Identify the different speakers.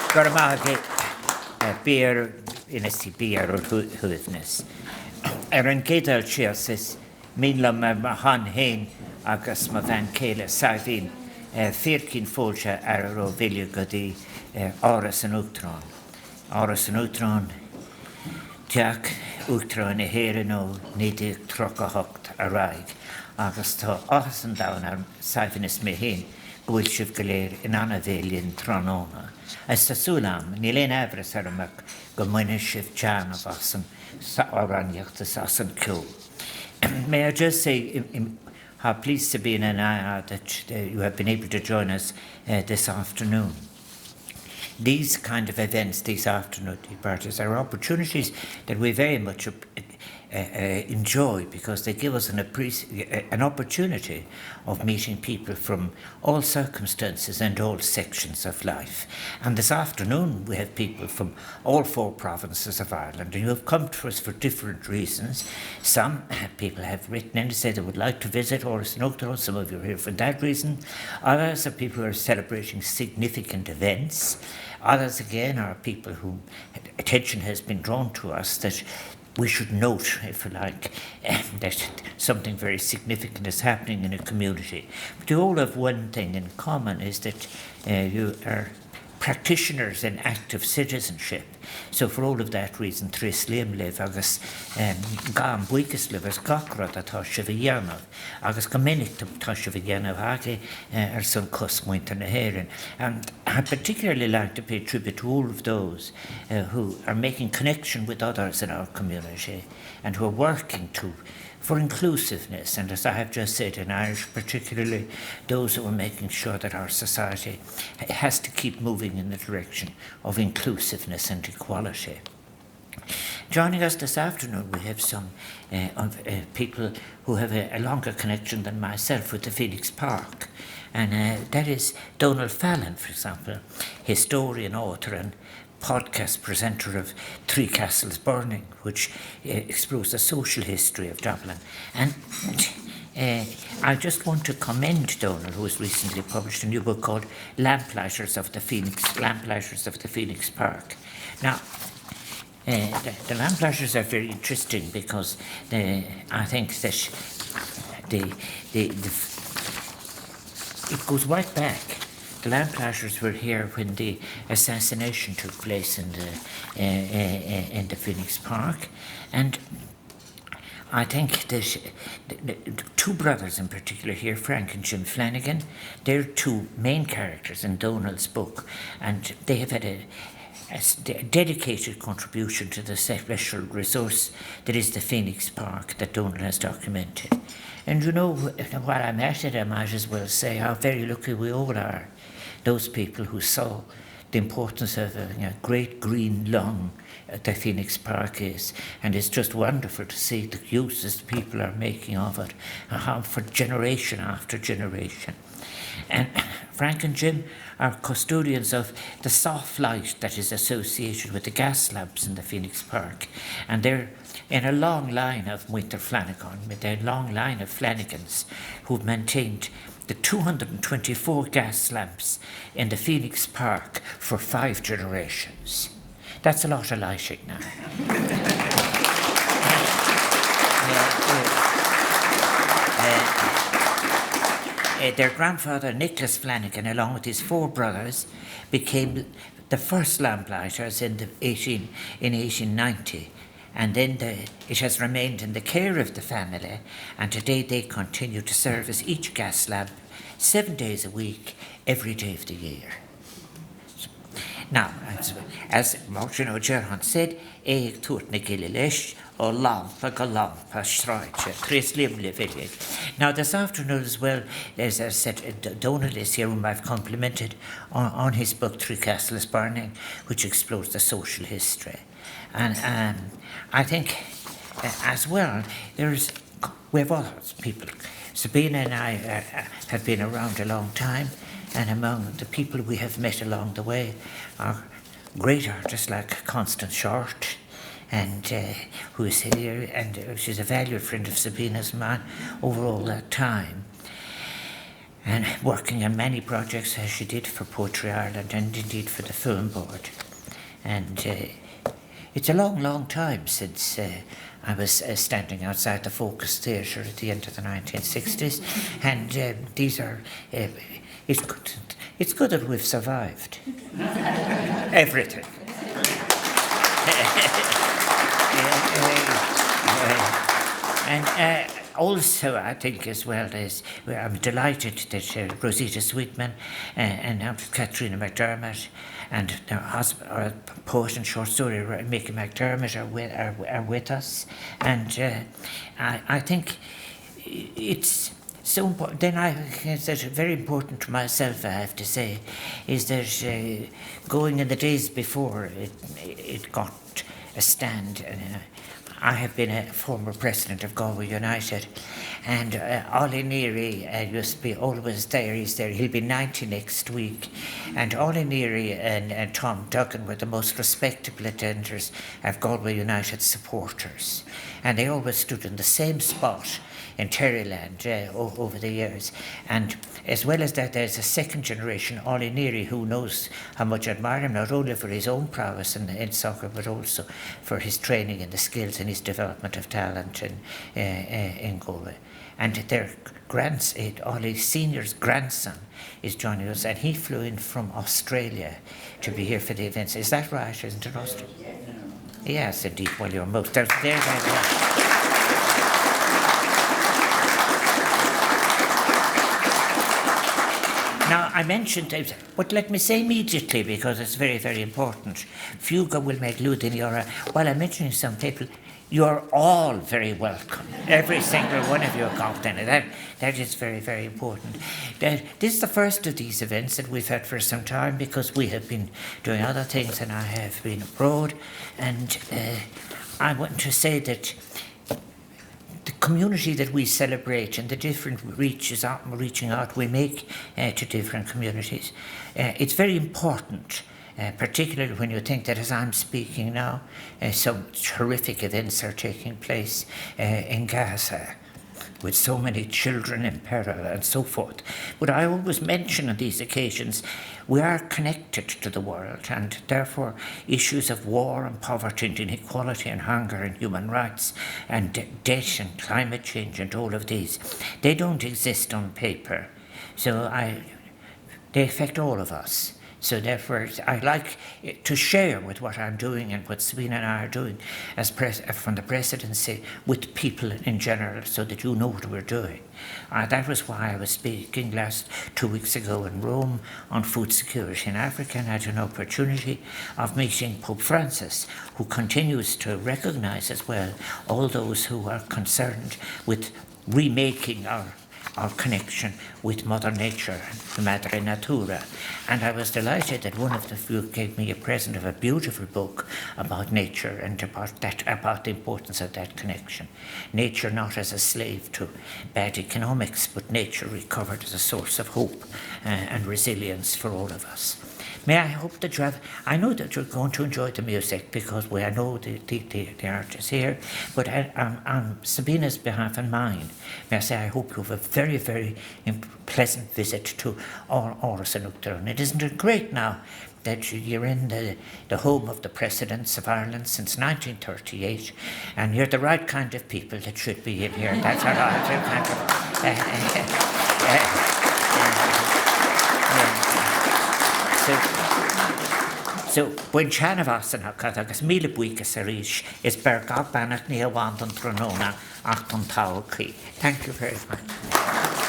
Speaker 1: Gormagi beer in a beer or hoodness. An Gedal cheers is Minla Mahan Hain agus ma van Kele Sardin Firkin Folja Arrow Vilja Godi Áras and Uachtaráin. Áras and Uachtaráin Jack Uachtaráin a Herino Nidi Troca Hocht a Raig agus to Áras and down ar Saifinis Mehin Gwilshiv Galer in Anavelian Tronona. As the Sulam, Nilen Avras Aramak, Gomunishiv Jan of Asan, Saranyak the Sasan Kul. May I just say, how pleased to be in an eye that you have been able to join us this afternoon. These kind of events, these afternoon tea parties, are opportunities that we very much enjoy because they give us an opportunity of meeting people from all circumstances and all sections of life. And this afternoon we have people from all 4 provinces of Ireland, and you have come to us for different reasons. Some people have written in to say they would like to visit Áras and Uachtaráin. Some of you are here for that reason. Others are people who are celebrating significant events. Others again are people whom attention has been drawn to us that we should note, if you like, that something very significant is happening in a community. But you all have one thing in common, is that you are practitioners in active citizenship. So for all of that reason, Tris Liam live agus Gam Buikas live as Gakra that Tashaviyanov, agus Gomenik Tashaviyanov Hagi are some cosmoint and a heron. And I particularly like to pay tribute to all of those who are making connection with others in our community and who are working for inclusiveness, and as I have just said in Irish, particularly those who are making sure that our society has to keep moving in the direction of inclusiveness and equality. Joining us this afternoon, we have some people who have a longer connection than myself with the Phoenix Park, and that is Donald Fallon, for example, historian, author and podcast presenter of Three Castles Burning, which explores the social history of Dublin. And I just want to commend Donald, who has recently published a new book called Lamplighters of the Phoenix Park. Now, the Lamplighters are very interesting because I think that it goes right back. The Lamplighters were here when the assassination took place in the Phoenix Park, and I think that the 2 brothers in particular here, Frank and Jim Flanagan, they're 2 main characters in Donald's book, and they have had a dedicated contribution to the special resource that is the Phoenix Park that Donald has documented. And you know, while I'm at it, I might as well say how very lucky we all are. Those people who saw the importance of a great green lawn the Phoenix Park is, and it's just wonderful to see the uses people are making of it, and how for generation after generation. And Frank and Jim are custodians of the soft light that is associated with the gas lamps in the Phoenix Park, and they're in a long line of Winter Flanagan, with a long line of Flanagans who've maintained the 224 gas lamps in the Phoenix Park for 5 generations. That's a lot of lighting now. Their grandfather, Nicholas Flanagan, along with his 4 brothers, became the first lamplighters in 1890. And then it has remained in the care of the family, and today they continue to service each gas lamp 7 days a week, every day of the year. Now, as Martin O'Gerhan said, Eich tuat na gililesh o lampa go lampa shraitche, Chris Limle village. Now, this afternoon as well, as I said, Donald is here, whom I've complimented on his book Three Castles Burning, which explores the social history. And I think, as well, we have other people. Sabina and I have been around a long time, and among the people we have met along the way are great artists like Constance Short, and who is here, and she's a valued friend of Sabina's man over all that time. and working on many projects as she did for Poetry Ireland and indeed for the Film Board. And it's a long, long time since I was standing outside the Focus Theatre at the end of the 1960s, and these are, it's good that we've survived. Everything. And also, I think as well as I'm delighted that Rosita Sweetman and Katrina McDermott and their husband, our poet and short story Mickey McDermott are with us, and I think it's so important. Then I think that's very important to myself, I have to say, is that going in the days before it got a stand. I have been a former president of Galway United, and Ollie Neary used to be always there. He's there. He'll be 90 next week. And Ollie Neary and Tom Duggan were the most respectable attenders of Galway United supporters. And they always stood in the same spot in Terryland over the years. And as well as that, there's a second generation, Ollie Neary, who knows how much I admire him, not only for his own prowess in soccer, but also for his training and the skills and his development of talent in Galway. And their Ollie Senior's grandson is joining us, and he flew in from Australia to be here for the events. Is that right, isn't it, Australia? Yes, indeed. Well, you're most there. Now, I mentioned, but let me say immediately, because it's very, very important. Fuga will make Ludin, while I'm mentioning some people, you're all very welcome. Every single one of you are confident. That is very, very important. This is the first of these events that we've had for some time, because we have been doing other things and I have been abroad. And I want to say that the community that we celebrate and the different reaching out we make to different communities, it's very important, particularly when you think that as I'm speaking now, some horrific events are taking place in Gaza, with so many children in peril and so forth. But I always mention on these occasions, we are connected to the world, and therefore issues of war and poverty and inequality and hunger and human rights and debt and climate change and all of these, they don't exist on paper. So they affect all of us. So therefore, I like to share with what I'm doing and what Sabina and I are doing as from the presidency with people in general, so that you know what we're doing. That was why I was speaking 2 weeks ago in Rome on food security in Africa, and I had an opportunity of meeting Pope Francis, who continues to recognise as well all those who are concerned with remaking our connection with Mother Nature, Madre Natura. And I was delighted that one of the few gave me a present of a beautiful book about nature and about the importance of that connection. Nature not as a slave to bad economics, but nature recovered as a source of hope and resilience for all of us. May I hope that you have, I know that you're going to enjoy the music, because I know the artists here, but on Sabina's behalf and mine, may I say I hope you have a very, very pleasant visit to Áras and Uachtaráin. It isn't it great now that you're in the home of the presidents of Ireland since 1938, and you're the right kind of people that should be in here. That's our kind of... So, when Chanavas and Hakagas Mila Buikas Arish is Bergab Banat Nia Wandan Tronona Achton Tau. Thank you very much.